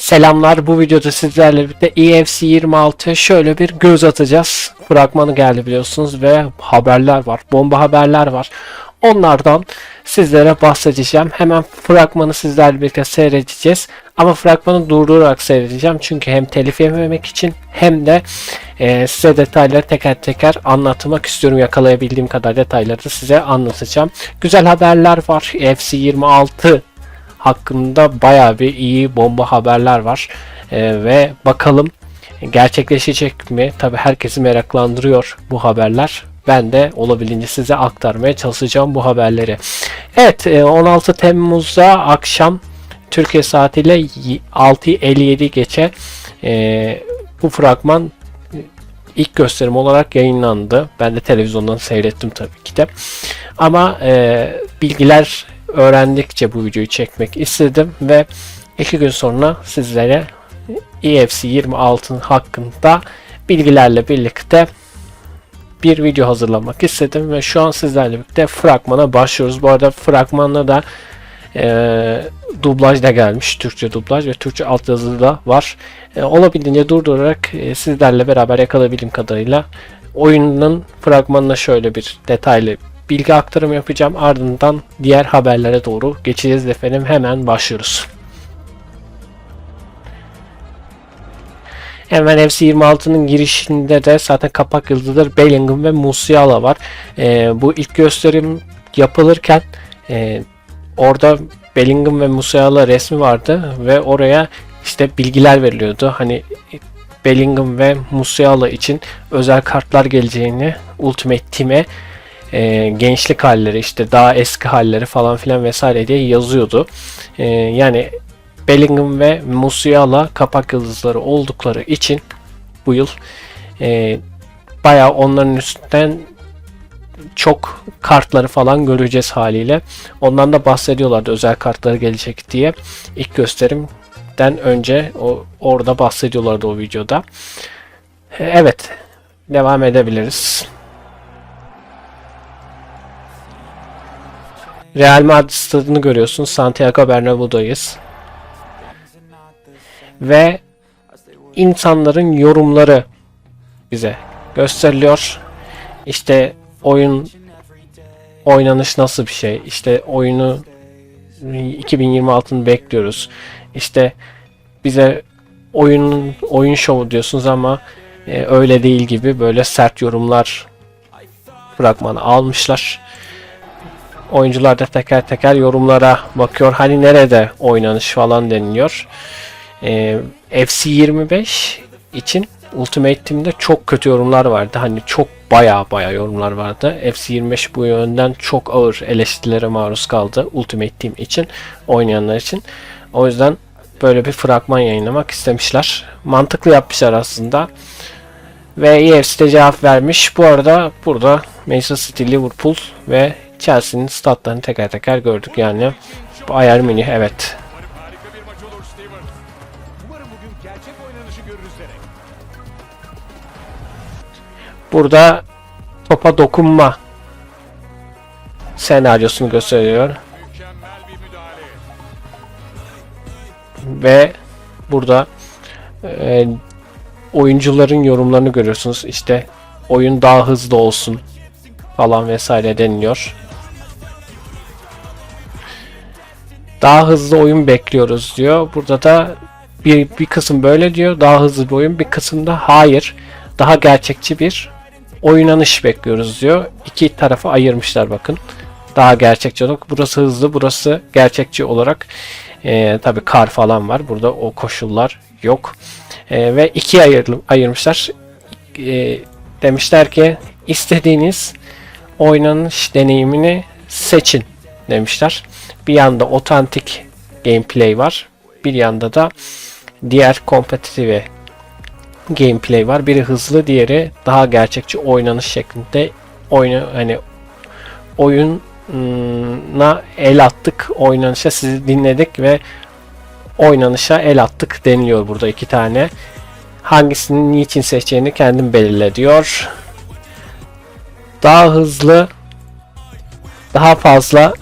Selamlar, bu videoda sizlerle birlikte EFC 26'ya şöyle bir göz atacağız. Fragmanı geldi biliyorsunuz ve haberler var, bomba haberler var. Onlardan sizlere bahsedeceğim. Hemen fragmanı sizlerle birlikte seyredeceğiz. Ama fragmanı durdurarak seyredeceğim. Çünkü hem telif yememek için hem de size detayları teker teker anlatmak istiyorum. Yakalayabildiğim kadar detayları da size anlatacağım. Güzel haberler var. EFC 26 hakkında bayağı bir iyi bomba haberler var. Ve bakalım gerçekleşecek mi? Tabi herkesi meraklandırıyor bu haberler. Ben de olabildiğince size aktarmaya çalışacağım bu haberleri. Evet, 16 Temmuz'da akşam Türkiye saatiyle 6:57 geçe bu fragman ilk gösterim olarak yayınlandı. Ben de televizyondan seyrettim tabii ki de. Ama bilgiler öğrendikçe bu videoyu çekmek istedim ve 2 gün sonra sizlere EFC 26 hakkında bilgilerle birlikte bir video hazırlamak istedim ve şu an sizlerle birlikte fragmana başlıyoruz. Bu arada fragmanda da dublaj da gelmiş. Türkçe dublaj ve Türkçe altyazı da var. Olabildiğince durdurarak sizlerle beraber yakalayabildiğim kadarıyla oyunun fragmanına şöyle bir detaylı bilgi aktarımı yapacağım. Ardından diğer haberlere doğru geçeceğiz efendim. Hemen başlıyoruz. Hemen EFC 26'nın girişinde de zaten kapak yıldızları Bellingham ve Musiala var. Bu ilk gösterim yapılırken orada Bellingham ve Musiala resmi vardı ve oraya işte bilgiler veriliyordu. Hani Bellingham ve Musiala için özel kartlar geleceğini Ultimate Team'e gençlik halleri, işte daha eski halleri falan filan vesaire diye yazıyordu. Yani Bellingham ve Musiala kapak yıldızları oldukları için bu yıl bayağı onların üstünden çok kartları falan göreceğiz haliyle. Ondan da bahsediyorlardı, özel kartları gelecek diye. İlk gösterimden önce orada bahsediyorlardı o videoda. Evet, devam edebiliriz. Real Madrid stadını görüyorsunuz. Santiago Bernabéu'dayız. Ve insanların yorumları bize gösteriliyor. İşte oynanış nasıl bir şey? İşte oyunu 2026'ını bekliyoruz. İşte bize oyun şovu diyorsunuz ama öyle değil gibi böyle sert yorumlar fragmanı almışlar. Oyuncular da teker teker yorumlara bakıyor. Hani nerede oynanış falan deniliyor. FC 25 için Ultimate Team'de çok kötü yorumlar vardı. Hani çok baya yorumlar vardı. FC 25 bu yönden çok ağır eleştirilere maruz kaldı Ultimate Team için, oynayanlar için. O yüzden böyle bir fragman yayınlamak istemişler. Mantıklı yapmışlar aslında. Ve EFC'de cevap vermiş. Bu arada burada Manchester City, Liverpool ve Chelsea'nin statlarını teker teker gördük. Yani Bayern Münih, evet. Burada topa dokunma senaryosunu gösteriyor. Ve burada oyuncuların yorumlarını görüyorsunuz. İşte oyun daha hızlı olsun falan vesaire deniliyor. Daha hızlı oyun bekliyoruz diyor. Burada da bir kısım böyle diyor. Daha hızlı bir oyun. Bir kısım da hayır. Daha gerçekçi bir oynanış bekliyoruz diyor. İki tarafa ayırmışlar bakın. Daha gerçekçi olarak. Burası hızlı, burası gerçekçi olarak. Tabii kar falan var. Burada o koşullar yok. Ve ikiye ayırmışlar. Demişler ki istediğiniz oynanış deneyimini seçin demişler. Bir yanda otantik gameplay var. Bir yanda da diğer kompetitif gameplay var. Biri hızlı, diğeri daha gerçekçi oynanış şeklinde. Hani oyuna el attık, oynanışa sizi dinledik ve oynanışa el attık deniliyor burada iki tane. Hangisini niçin seçeceğini kendin belirle diyor. Daha hızlı, daha fazla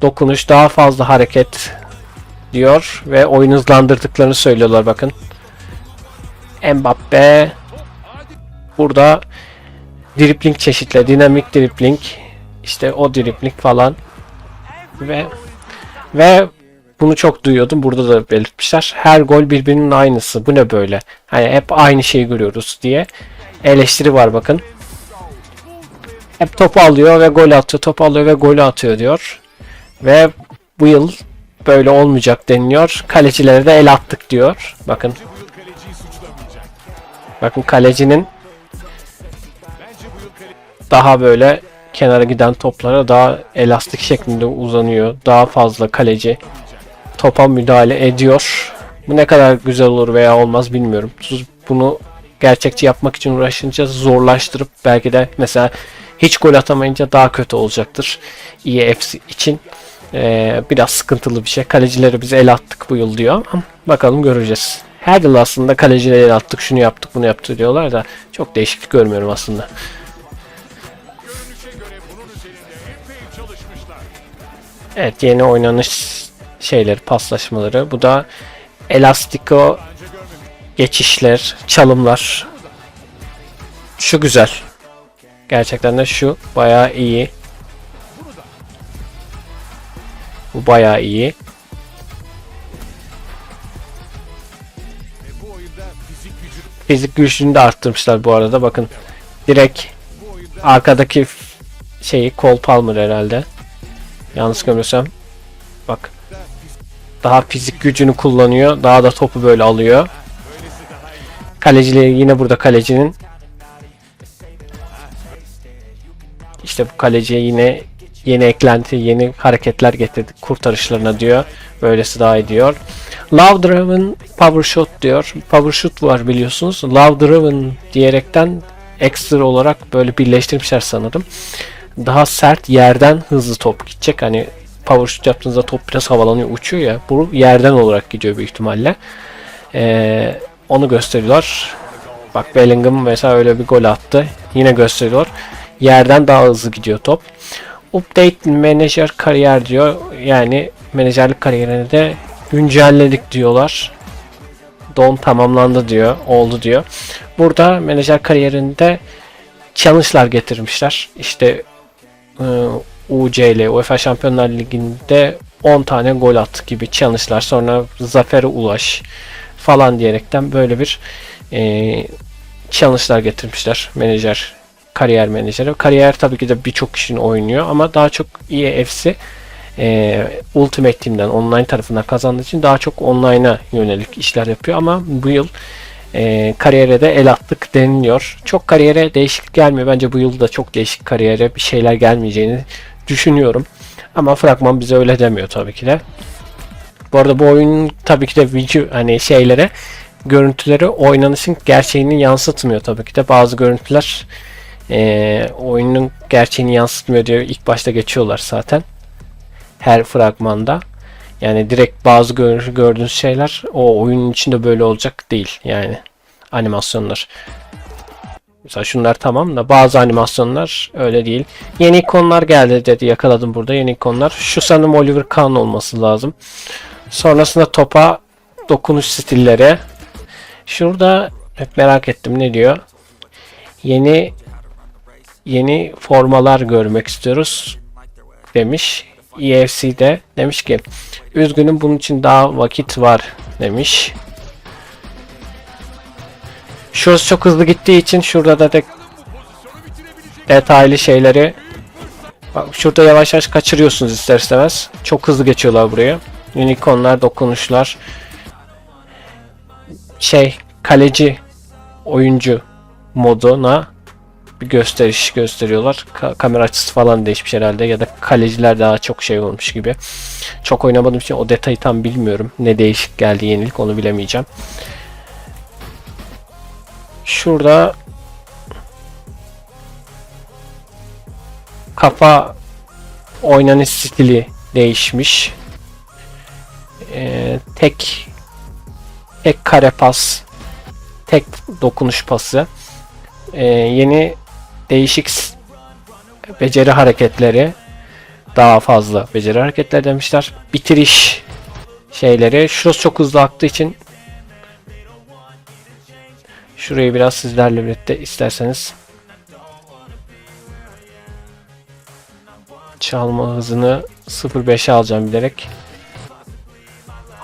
dokunuş, daha fazla hareket diyor ve oyun hızlandırdıklarını söylüyorlar bakın. Mbappe burada dribling çeşitli, dinamik dribling, işte o dribling falan ve bunu çok duyuyordum. Burada da belirtmişler. Her gol birbirinin aynısı. Bu ne böyle? Hani hep aynı şeyi görüyoruz diye eleştiri var bakın. Hep topu alıyor ve gol atıyor. Topu alıyor ve golü atıyor diyor. Ve bu yıl böyle olmayacak deniliyor. Kalecilere de el attık diyor. Bakın. Bakın kalecinin daha böyle kenara giden toplara daha elastik şeklinde uzanıyor. Daha fazla kaleci topa müdahale ediyor. Bu ne kadar güzel olur veya olmaz bilmiyorum. Bunu gerçekçi yapmak için uğraşınca zorlaştırıp belki de mesela hiç gol atamayınca daha kötü olacaktır. EFC için biraz sıkıntılı bir şey. Kalecilere biz el attık bu yıl diyor. Ama bakalım göreceğiz. Her yıl aslında kalecilere el attık, şunu yaptık, bunu yaptık diyorlar da çok değişiklik görmüyorum aslında. Evet, yeni oynanış şeyleri, paslaşmaları. Bu da elastiko geçişler, çalımlar. Şu güzel. Gerçekten de şu bayağı iyi. Bu bayağı iyi. Fizik gücünü de arttırmışlar bu arada. Bakın direkt arkadaki şeyi Cole Palmer herhalde. Yanlış görmüyorsam. Bak. Daha fizik gücünü kullanıyor. Daha da topu böyle alıyor. Kaleciliği yine burada kalecinin. İşte bu kaleciye yine yeni eklenti, yeni hareketler getirdik kurtarışlarına diyor. Böylesi daha iyi diyor. Love Driven Power Shot diyor. Power Shot var biliyorsunuz. Love Driven diyerekten ekstra olarak böyle birleştirmişler sanırım. Daha sert yerden hızlı top gidecek. Hani power shoot yaptığınızda top biraz havalanıyor, uçuyor ya. Bu yerden olarak gidiyor büyük ihtimalle. Onu gösteriyorlar. Bak Bellingham mesela öyle bir gol attı. Yine gösteriyor. Yerden daha hızlı gidiyor top. Update Manager kariyer diyor. Yani menajerlik kariyerini de güncelledik diyorlar. Don tamamlandı diyor. Oldu diyor. Burada menajer kariyerinde challenge'lar getirmişler. İşte UCL, UEFA Şampiyonlar Ligi'nde 10 tane gol at gibi challenge'lar. Sonra zafere ulaş falan diyerekten böyle bir challenge'lar getirmişler. Menajer, kariyer menajeri. Kariyer tabii ki de birçok kişinin oynuyor ama daha çok EFC Ultimate Team'den online tarafından kazandığı için daha çok online'a yönelik işler yapıyor ama bu yıl kariyere de el attık deniliyor. Çok kariyere değişiklik gelmiyor. Bence bu yıl da çok değişik kariyere bir şeyler gelmeyeceğini düşünüyorum. Ama fragman bize öyle demiyor tabii ki de. Bu arada bu oyun tabii ki de video hani şeylere, görüntüleri oynanışın gerçeğini yansıtmıyor tabii ki de. Bazı görüntüler oyunun gerçeğini yansıtmıyor diye ilk başta geçiyorlar zaten. Her fragmanda. Yani direkt bazı gördüğünüz şeyler o oyunun içinde böyle olacak değil. Yani animasyonlar. Mesela şunlar tamam da bazı animasyonlar öyle değil. Yeni ikonlar geldi dedi. Yakaladım burada yeni ikonlar. Şu sanırım Oliver Kahn olması lazım. Sonrasında topa dokunuş stilleri. Şurada hep merak ettim ne diyor. Yeni formalar görmek istiyoruz demiş. EFC'de demiş ki üzgünüm bunun için daha vakit var demiş. Şurası çok hızlı gittiği için şurada da detaylı şeyleri bak, şurada yavaş yavaş kaçırıyorsunuz ister istemez. Çok hızlı geçiyorlar buraya. Unicornlar, dokunuşlar. Kaleci oyuncu moduna bir gösteriş gösteriyorlar. Kamera açısı falan değişmiş herhalde ya da kaleciler daha çok şey olmuş gibi. Çok oynamadığım için o detayı tam bilmiyorum. Ne değişik geldi yenilik onu bilemeyeceğim. Şurada kafa oynanış stili değişmiş. Tek kare pas, tek dokunuş pası. Yeni değişik beceri hareketleri, daha fazla beceri hareketleri demişler. Bitiriş şeyleri. Şurası çok hızlı aktığı için şurayı biraz sizlerle birlikte isterseniz çalma hızını 0.5'e alacağım bilerek.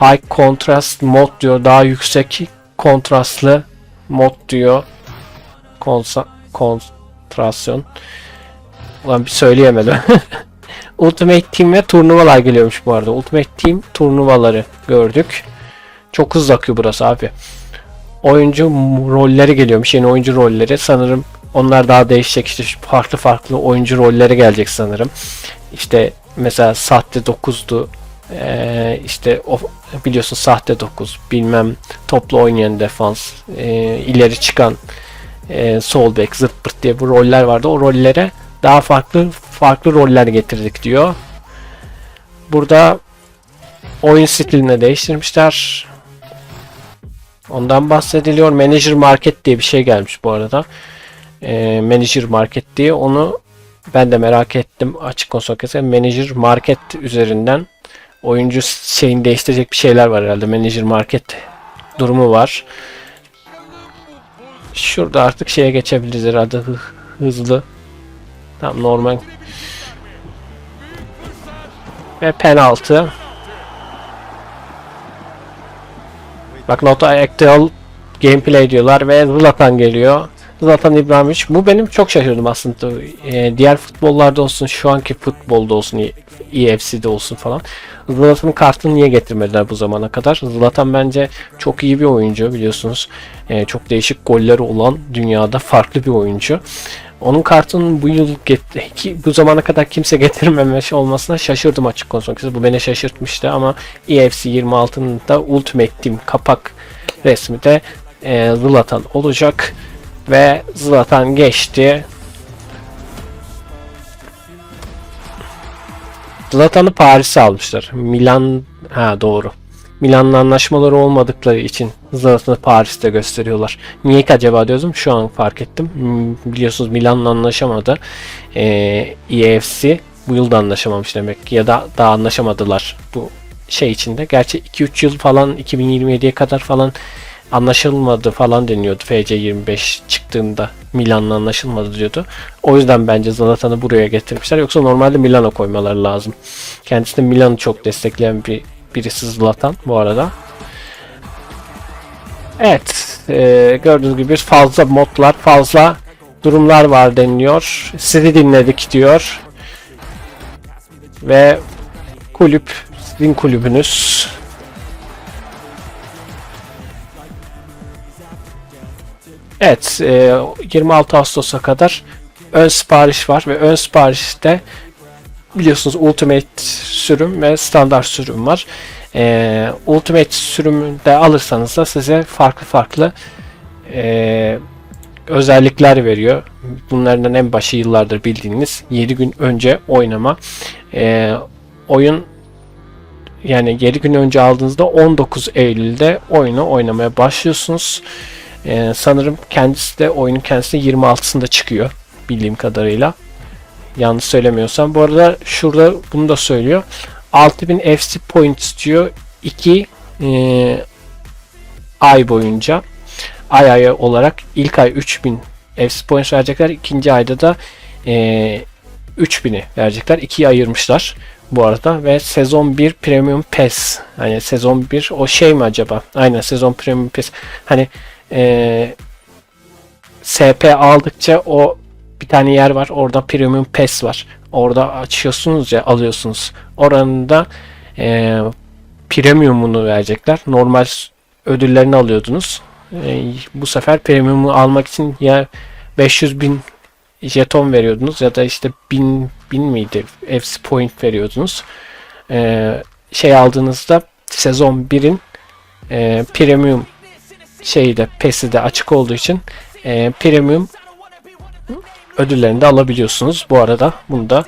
High contrast mod diyor. Daha yüksek kontrastlı mod diyor. Kontrasyon. Ulan bir söyleyemedim. Ultimate Team ve turnuvalar geliyormuş bu arada. Ultimate Team turnuvaları gördük. Çok hızlı akıyor burası abi. Oyuncu rolleri geliyormuş. Yeni oyuncu rolleri. Sanırım onlar daha değişecek. İşte farklı oyuncu rolleri gelecek sanırım. İşte mesela sahte 9'du. İşte o biliyorsun sahte 9. Bilmem toplu oynayan defans. İleri çıkan sol bek, zırt pırt diye bu roller vardı. O rollere daha farklı roller getirdik diyor. Burada oyun stilini değiştirmişler. Ondan bahsediliyor. Manager Market diye bir şey gelmiş bu arada. Manager Market diye, onu ben de merak ettim açık konuşmak. Manager Market üzerinden oyuncu şeyini değiştirecek bir şeyler var herhalde. Manager Market durumu var. Şurada artık şeye geçebiliriz herhalde, hızlı. Tam normal. Ve penaltı. Bak nota actual gameplay diyorlar ve Zlatan geliyor. Zlatan İbrahimovic. Bu benim çok şaşırdım aslında. Diğer futbollarda olsun, şu anki futbolda olsun, EFC'de olsun falan. Zlatan'ın kartını niye getirmediler bu zamana kadar? Zlatan bence çok iyi bir oyuncu, biliyorsunuz. Çok değişik golleri olan, dünyada farklı bir oyuncu. Onun kartının bu zamana kadar kimse getirmemiş olmasına şaşırdım açık konuşmak. Bu beni şaşırtmıştı ama EFC 26'nın da Ultimate Team kapak resmi de Zlatan olacak ve Zlatan geçti. Zlatan'ı Paris'e almışlar. Doğru. Milan'la anlaşmaları olmadıkları için Zlatan'ı Paris'te gösteriyorlar. Niye ki acaba diyordum. Şu an fark ettim. Biliyorsunuz Milan'la anlaşamadı. EFC bu yıl da anlaşamamış demek ki. Ya da daha anlaşamadılar bu şey içinde. Gerçi 2-3 yıl falan 2027'ye kadar falan anlaşılmadı falan deniyordu. FC25 çıktığında Milan'la anlaşılmadı diyordu. O yüzden bence Zlatan'ı buraya getirmişler. Yoksa normalde Milan'a koymaları lazım. Kendisi de Milan'ı çok destekleyen birisi Zlatan bu arada. Evet. Gördüğünüz gibi fazla modlar, fazla durumlar var deniliyor. Sizi dinledik diyor. Ve kulüp, sizin kulübünüz. Evet, 26 Ağustos'a kadar ön sipariş var ve ön siparişte biliyorsunuz Ultimate sürüm ve standart sürüm var. Ultimate sürümünde alırsanız da size farklı özellikler veriyor. Bunlardan en başı yıllardır bildiğiniz 7 gün önce oynama. Oyun yani 7 gün önce aldığınızda 19 Eylül'de oyunu oynamaya başlıyorsunuz. Sanırım oyunun kendisi de 26'sında çıkıyor bildiğim kadarıyla. Yanlış söylemiyorsam. Bu arada şurada bunu da söylüyor. 6000 FC points diyor. 2 ay boyunca ay olarak ilk ay 3000 FC points verecekler. İkinci ayda da 3000'i verecekler. 2'ye ayırmışlar bu arada ve sezon 1 Premium Pass. Hani sezon 1 o şey mi acaba? Aynen, sezon Premium Pass. Hani SP aldıkça o bir tane yer var. Orada Premium Pass var. Orada açıyorsunuz ya, alıyorsunuz. Oranın da Premium'unu verecekler. Normal ödüllerini alıyordunuz. Bu sefer Premium'u almak için ya 500.000 jeton veriyordunuz ya da işte 1000 miydi? FC point veriyordunuz. Şey aldığınızda sezon 1'in Premium PES'i de açık olduğu için Premium ödüllerini de alabiliyorsunuz. Bu arada bunu da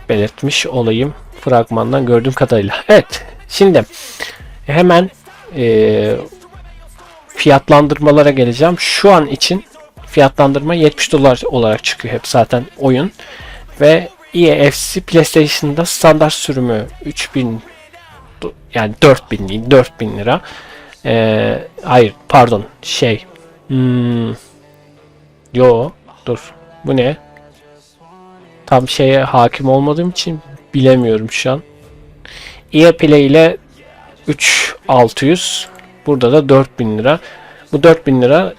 belirtmiş olayım fragmandan gördüğüm kadarıyla. Evet, şimdi hemen fiyatlandırmalara geleceğim. Şu an için fiyatlandırma $70 olarak çıkıyor hep zaten oyun. Ve EFC PlayStation'da standart sürümü $3000 Yani 4000 değil, 4000 lira. Hayır pardon yo dur, bu ne? Tam şeye hakim olmadığım için bilemiyorum şu an. EA Play ile 3600, burada da 4000 lira. Bu 4000 lira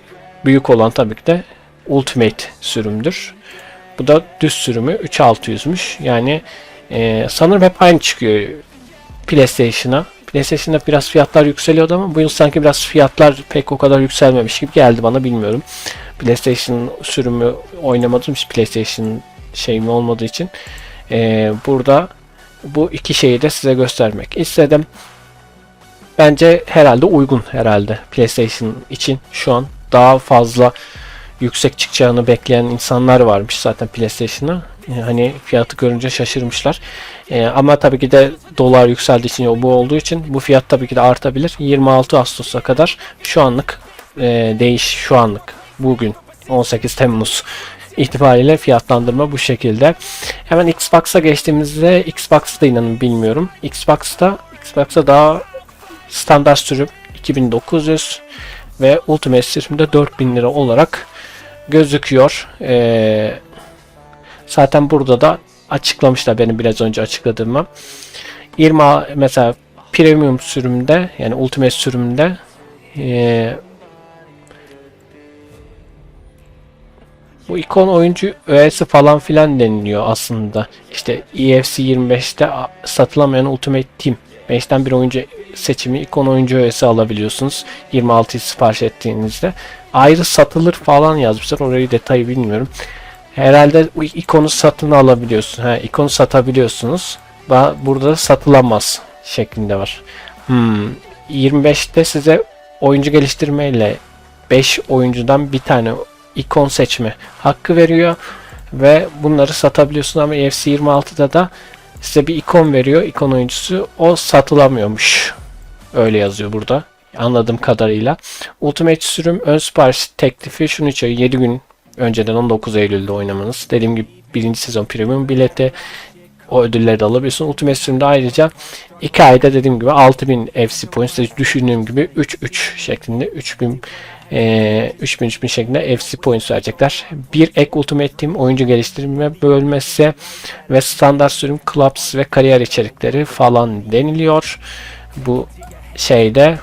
büyük olan tabii ki de Ultimate sürümdür. Bu da düz sürümü 3600'müş. Yani sanırım hep aynı çıkıyor PlayStation'a. PlayStation'da biraz fiyatlar yükseliyordu ama bu yıl sanki biraz fiyatlar pek o kadar yükselmemiş gibi geldi bana, bilmiyorum. PlayStation sürümü oynamadığım için, PlayStation şeyim olmadığı için burada bu iki şeyi de size göstermek istedim. Bence herhalde uygun, herhalde PlayStation için şu an daha fazla yüksek çıkacağını bekleyen insanlar varmış zaten PlayStation'a. Hani fiyatı görünce şaşırmışlar. Ama tabii ki de dolar yükseldiği için, bu olduğu için bu fiyat tabii ki de artabilir. 26 Ağustos'a kadar şu anlık şu anlık bugün 18 Temmuz itibariyle fiyatlandırma bu şekilde. Hemen Xbox'a geçtiğimizde, Xbox'ta inanın bilmiyorum. Xbox'ta daha standart sürüm 2900 ve Ultimate sürümde 4000 lira olarak gözüküyor. Zaten burada da açıklamışlar benim biraz önce açıkladığımı. 20 mesela Premium sürümde, yani Ultimate sürümde bu ikon oyuncu öğesi falan filan deniliyor aslında. İşte EFC 25'te satılamayan Ultimate Team 5'ten bir oyuncu seçimi ikon oyuncu öğesi alabiliyorsunuz. 26'yı sipariş ettiğinizde. Ayrı satılır falan yazmışlar. Orayı detayı bilmiyorum. Herhalde bu ikonu satın alabiliyorsun. İkonu satabiliyorsunuz. Burada satılamaz şeklinde var. 25'te size oyuncu geliştirmeyle 5 oyuncudan bir tane ikon seçme hakkı veriyor ve bunları satabiliyorsun, ama EFC 26'da da size bir ikon veriyor, ikon oyuncusu, o satılamıyormuş. Öyle yazıyor burada anladığım kadarıyla. Ultimate sürüm ön sipariş teklifi şunu içeriyor: 7 gün önceden 19 Eylül'de oynamanız. Dediğim gibi 1. sezon premium bileti, o ödülleri de alabiliyorsun. Ultimate sürümde ayrıca 2 ayda dediğim gibi 6000 FC points, düşündüğüm gibi 3-3 şeklinde 3000 şeklinde FC points verecekler. Bir ek Ultimate Team oyuncu geliştirme bölmesi ve standart sürüm clubs ve kariyer içerikleri falan deniliyor. Bu şeyde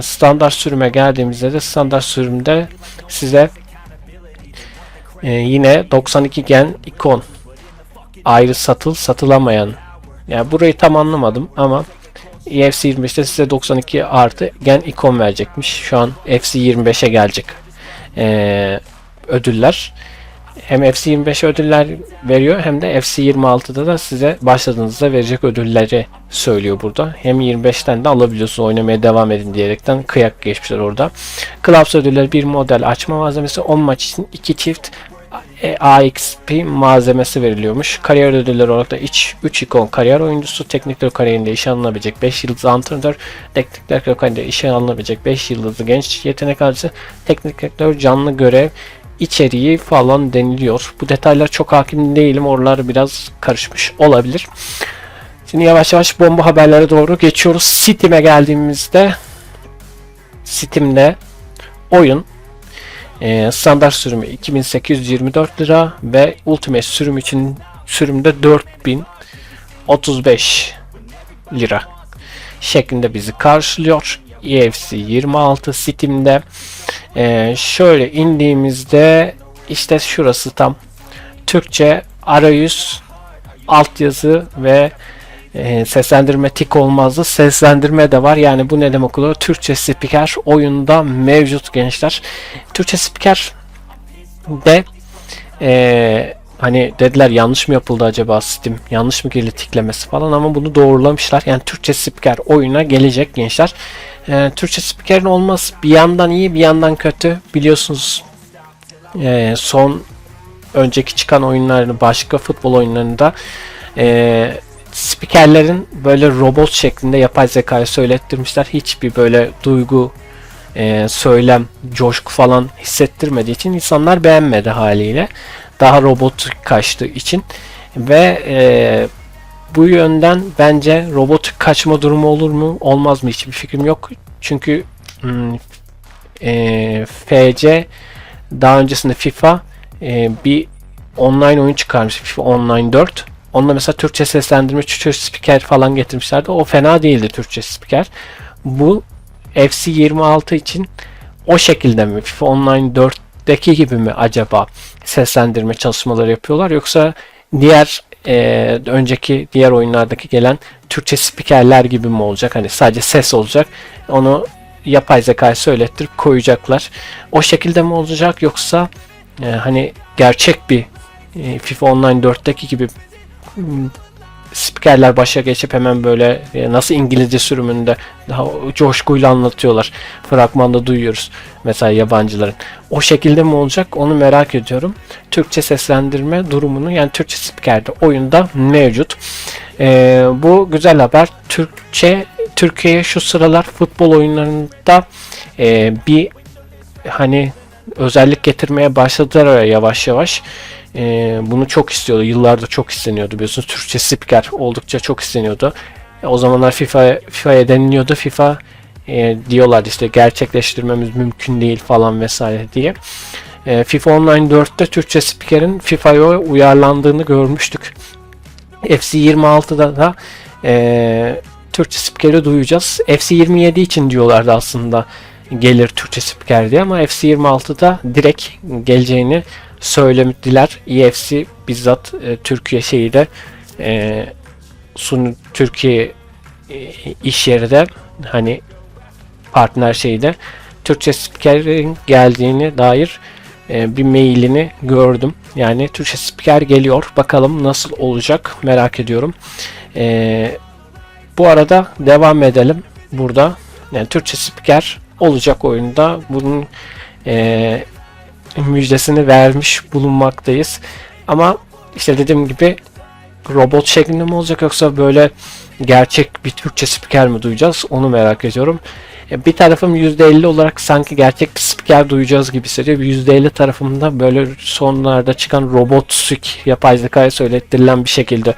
standart sürüme geldiğimizde de standart sürümde size yine 92 gen ikon ayrı satılamayan, yani burayı tam anlamadım ama EFC 25'te size 92 artı gen ikon verecekmiş. Şu an FC 25'e gelecek ödüller. Hem FC 25'e ödüller veriyor, hem de FC 26'da da size başladığınızda verecek ödülleri söylüyor burada. Hem 25'ten de alabiliyorsun, oynamaya devam edin diyerekten kıyak geçmişler orada. Clubs ödülleri: bir model açma malzemesi, 10 maç için 2 çift AXP malzemesi veriliyormuş. Kariyer ödülleri olarak da 3 ikon kariyer oyuncusu, teknik direktör kariyerinde işe alınabilecek 5 yıldızlı antrenör, teknik direktör kariyerinde işe alınabilecek 5 yıldızlı genç yetenek avcısı, teknik direktör canlı görev içeriği falan deniliyor. Bu detaylar çok hakim değilim. Oralar biraz karışmış olabilir. Şimdi yavaş yavaş bomba haberlere doğru geçiyoruz. Steam'e geldiğimizde, Steam'de oyun standart sürümü 2824 lira ve Ultimate sürüm için sürümde 4035 lira şeklinde bizi karşılıyor. EFC 26 Steam'de. Şöyle indiğimizde işte şurası tam Türkçe arayüz, altyazı ve seslendirme tik olmazdı. Seslendirme de var. Yani bu ne demek oluyor? Türkçe spiker oyunda mevcut gençler. Türkçe spiker de hani dediler yanlış mı yapıldı acaba, Steam yanlış mı girdi tiklemesi falan, ama bunu doğrulamışlar. Yani Türkçe spiker oyuna gelecek gençler. Türkçe spikerin olması bir yandan iyi, bir yandan kötü. Biliyorsunuz son önceki çıkan oyunlarda, başka futbol oyunlarında spikerlerin böyle robot şeklinde yapay zekayı söylettirmişler. Hiçbir böyle duygu, söylem, coşku falan hissettirmediği için insanlar beğenmedi haliyle. Daha robot kaçtığı için ve Bu yönden bence robotik kaçma durumu olur mu olmaz mı hiçbir fikrim yok. Çünkü FC daha öncesinde FIFA bir online oyun çıkarmış, FIFA Online 4. Onunla mesela Türkçe seslendirme, Türkçe spiker falan getirmişlerdi. O fena değildi, Türkçe spiker. Bu FC 26 için o şekilde mi? FIFA Online 4'teki gibi mi acaba seslendirme çalışmaları yapıyorlar? Yoksa diğer önceki diğer oyunlardaki gelen Türkçe spikerler gibi mi olacak? Hani sadece ses olacak. Onu yapay zekayı söylettirip koyacaklar. O şekilde mi olacak, yoksa hani gerçek bir FIFA Online 4'teki gibi spikerler başa geçip hemen böyle nasıl İngilizce sürümünde daha coşkuyla anlatıyorlar. Fragmanda duyuyoruz mesela yabancıların. O şekilde mi olacak onu merak ediyorum. Türkçe seslendirme durumunu, yani Türkçe spikerde oyunda mevcut. Bu güzel haber. Türkiye'ye şu sıralar futbol oyunlarında bir hani özellik getirmeye başladılar yavaş yavaş. Bunu çok istiyordu. Yıllardır çok isteniyordu biliyorsunuz. Türkçe spiker oldukça çok isteniyordu. O zamanlar FIFA'ya deniliyordu. FIFA diyorlardı işte gerçekleştirmemiz mümkün değil falan vesaire diye. FIFA Online 4'te Türkçe spikerin FIFA'ya uyarlandığını görmüştük. FC 26'da da Türkçe spikeri duyacağız. FC 27 için diyorlardı aslında gelir Türkçe spiker diye, ama FC 26'da direkt geleceğini söylediler. EFC bizzat Türkiye şeyi de Türkiye iş yeri de hani partner şeyi de Türkçe spikerin geldiğine dair bir mailini gördüm. Yani Türkçe spiker geliyor. Bakalım nasıl olacak, merak ediyorum. Bu arada devam edelim burada. Yani Türkçe spiker olacak oyunda. Bunun müjdesini vermiş bulunmaktayız. Ama işte dediğim gibi robot şeklinde mi olacak, yoksa böyle gerçek bir Türkçe spiker mi duyacağız, onu merak ediyorum. Bir tarafım %50 olarak sanki gerçek bir spiker duyacağız gibi hissediyor. %50 tarafımda böyle sonlarda çıkan robot yapay zekaya söylettirilen bir şekilde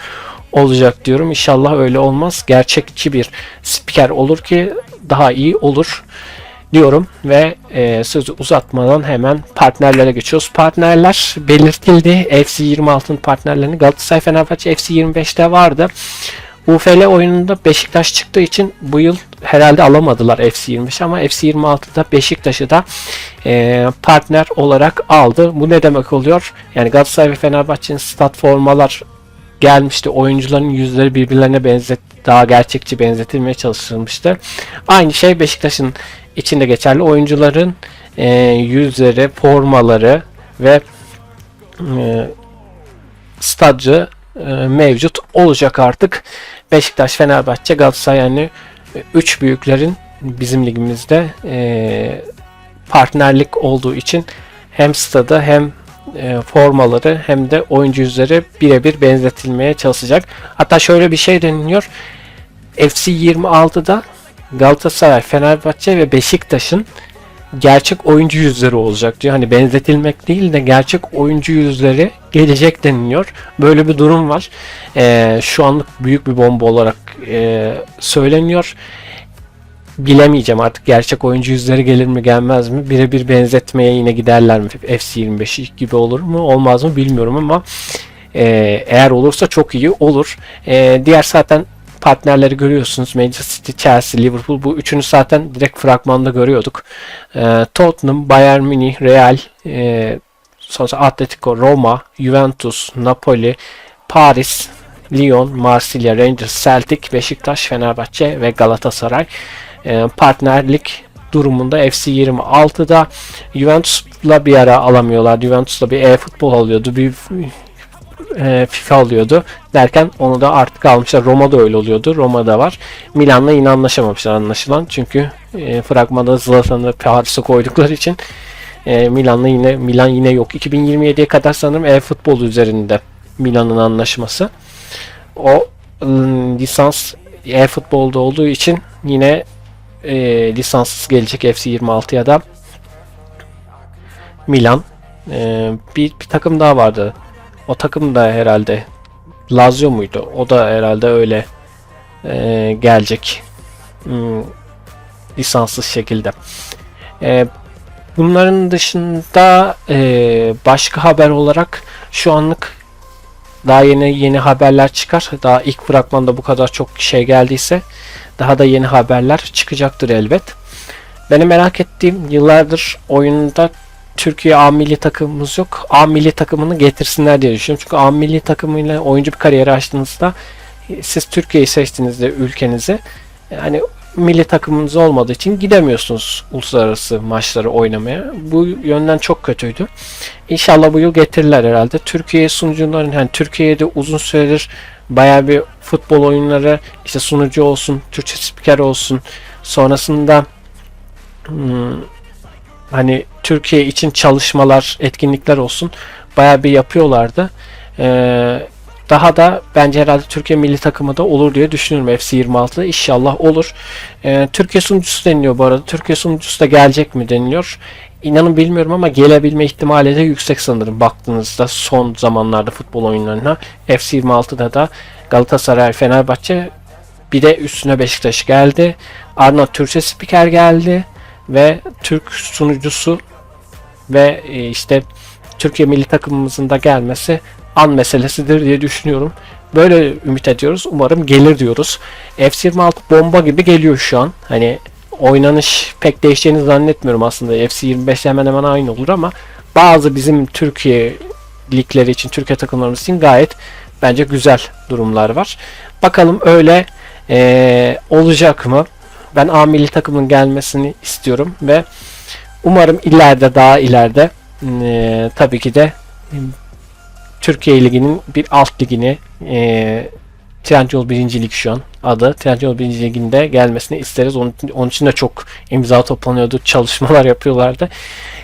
olacak diyorum. İnşallah öyle olmaz. Gerçekçi bir spiker olur ki daha iyi olur diyorum ve sözü uzatmadan hemen partnerlere geçiyoruz. Partnerler belirtildi. FC 26'nın partnerlerini Galatasaray, Fenerbahçe FC 25'te vardı. UFL oyununda Beşiktaş çıktığı için bu yıl herhalde alamadılar FC 25, ama FC 26'da Beşiktaş'ı da partner olarak aldı. Bu ne demek oluyor? Yani Galatasaray ve Fenerbahçe'nin stat formalar gelmişti. Oyuncuların yüzleri birbirlerine daha gerçekçi benzetilmeye çalışılmıştı. Aynı şey Beşiktaş'ın içinde geçerli. Oyuncuların yüzleri, formaları ve stadcı mevcut olacak artık. Beşiktaş, Fenerbahçe, Galatasaray, yani 3 büyüklerin bizim ligimizde partnerlik olduğu için hem stadı hem formaları hem de oyuncu yüzleri birebir benzetilmeye çalışacak. Hatta şöyle bir şey deniliyor. FC 26'da Galatasaray, Fenerbahçe ve Beşiktaş'ın gerçek oyuncu yüzleri olacak diyor. Hani benzetilmek değil de gerçek oyuncu yüzleri gelecek deniliyor. Böyle bir durum var. Şu anlık büyük bir bomba olarak söyleniyor. Bilemeyeceğim artık, gerçek oyuncu yüzleri gelir mi gelmez mi? Birebir benzetmeye yine giderler mi? FC 25 gibi olur mu olmaz mı bilmiyorum, ama eğer olursa çok iyi olur. Diğer zaten partnerleri görüyorsunuz. Manchester City, Chelsea, Liverpool, bu üçünü zaten direkt fragmanda görüyorduk. Tottenham, Bayern Münih, Real, sonra Atletico, Roma, Juventus, Napoli, Paris, Lyon, Marsilya, Rangers, Celtic, Beşiktaş, Fenerbahçe ve Galatasaray partnerlik durumunda. FC 26'da Juventus'la bir ara alamıyorlar. Juventus'la bir e-futbol alıyordu. Bir FIFA alıyordu derken onu da artık almışlar. Roma'da öyle oluyordu. Roma'da var. Milan'la yine anlaşamamışlar anlaşılan. Çünkü fragmanda Zlatan'ı Paris'e koydukları için Milan yine yok. 2027'ye kadar sanırım e-futbol üzerinde Milan'ın anlaşması. O lisans e-futbolda olduğu için yine lisanssız gelecek FC 26'ya da Milan. Bir takım daha vardı. O takım da herhalde Lazio muydu? O da herhalde öyle gelecek. Lisanssız şekilde. Bunların dışında başka haber olarak şu anlık daha yeni haberler çıkar. Daha ilk fragmanda bu kadar çok şey geldiyse daha da yeni haberler çıkacaktır elbet. Benim merak ettiğim, yıllardır oyunda Türkiye A milli takımımız yok. A milli takımını getirsinler diye düşünüyorum. Çünkü A milli takımıyla oyuncu bir kariyeri açtığınızda siz Türkiye'yi seçtiğinizde ülkenizi, yani milli takımınız olmadığı için gidemiyorsunuz uluslararası maçları oynamaya. Bu yönden çok kötüydü. İnşallah bu yıl getirirler herhalde. Türkiye sunucuların, yani Türkiye'de uzun süredir bayağı bir futbol oyunları, işte sunucu olsun, Türkçe spiker olsun, sonrasında hani Türkiye için çalışmalar, etkinlikler olsun bayağı bir yapıyorlardı. Daha da bence herhalde Türkiye milli takımı da olur diye düşünüyorum FC26. İnşallah olur. Türkiye sunucusu deniliyor bu arada. Türkiye sunucusu da gelecek mi deniliyor. İnanın bilmiyorum ama gelebilme ihtimali de yüksek sanırım baktığınızda son zamanlarda futbol oyunlarına. FC26'da da Galatasaray, Fenerbahçe, bir de üstüne Beşiktaş geldi. Ardından Türkçe spiker geldi ve Türk sunucusu ve işte Türkiye milli takımımızın da gelmesi an meselesidir diye düşünüyorum. Böyle ümit ediyoruz. Umarım gelir diyoruz. FC26 bomba gibi geliyor şu an. Hani oynanış pek değişeceğini zannetmiyorum aslında. FC25 hemen hemen aynı olur ama bazı bizim Türkiye ligleri için, Türkiye takımlarımız için gayet bence güzel durumlar var. Bakalım öyle olacak mı? Ben A milli takımın gelmesini istiyorum ve umarım ileride, daha ileride tabii ki de Türkiye Ligi'nin bir alt ligini, Trendyol 1. Lig şu an adı, Trendyol 1. Ligi'nde gelmesini isteriz. Onun için de çok imza toplanıyordu, çalışmalar yapıyorlardı.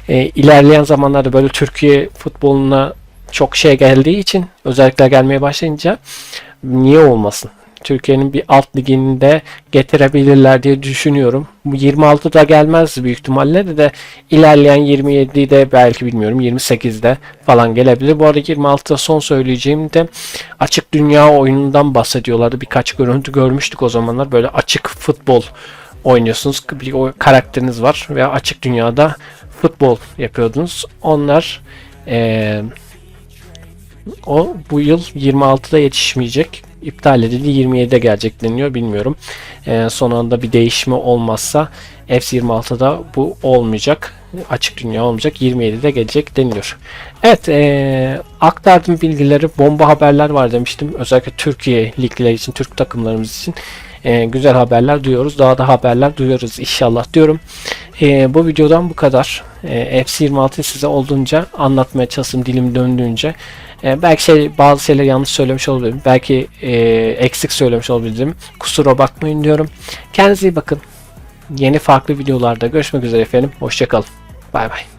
İlerleyen zamanlarda böyle Türkiye futboluna çok şey geldiği için, özellikle gelmeye başlayınca niye olmasın? Türkiye'nin bir alt liginde getirebilirler diye düşünüyorum. Bu 26'da gelmez büyük ihtimalle de ilerleyen 27'de belki bilmiyorum 28'de falan gelebilir. Bu arada 26'da son söyleyeceğim de açık dünya oyunundan bahsediyorlardı. Birkaç görüntü görmüştük o zamanlar. Böyle açık futbol oynuyorsunuz. Bir karakteriniz var ve açık dünyada futbol yapıyordunuz. Onlar o bu yıl 26'da yetişmeyecek. İptal edildi. 27'de gelecek deniliyor. Bilmiyorum. Son anda bir değişme olmazsa FC26'da bu olmayacak. Açık dünya olmayacak. 27'de gelecek deniliyor. Evet. Aktardığım bilgileri, bomba haberler var demiştim. Özellikle Türkiye ligleri için, Türk takımlarımız için güzel haberler duyuyoruz. Daha da haberler duyuyoruz inşallah diyorum. Bu videodan bu kadar. FC26'yı size olduğunca anlatmaya çalıştım dilim döndüğünce. Belki bazı şeyler yanlış söylemiş olabilirim. Belki eksik söylemiş olabilirim. Kusura bakmayın diyorum. Kendinize iyi bakın. Yeni farklı videolarda görüşmek üzere efendim. Hoşça kalın. Bay bay.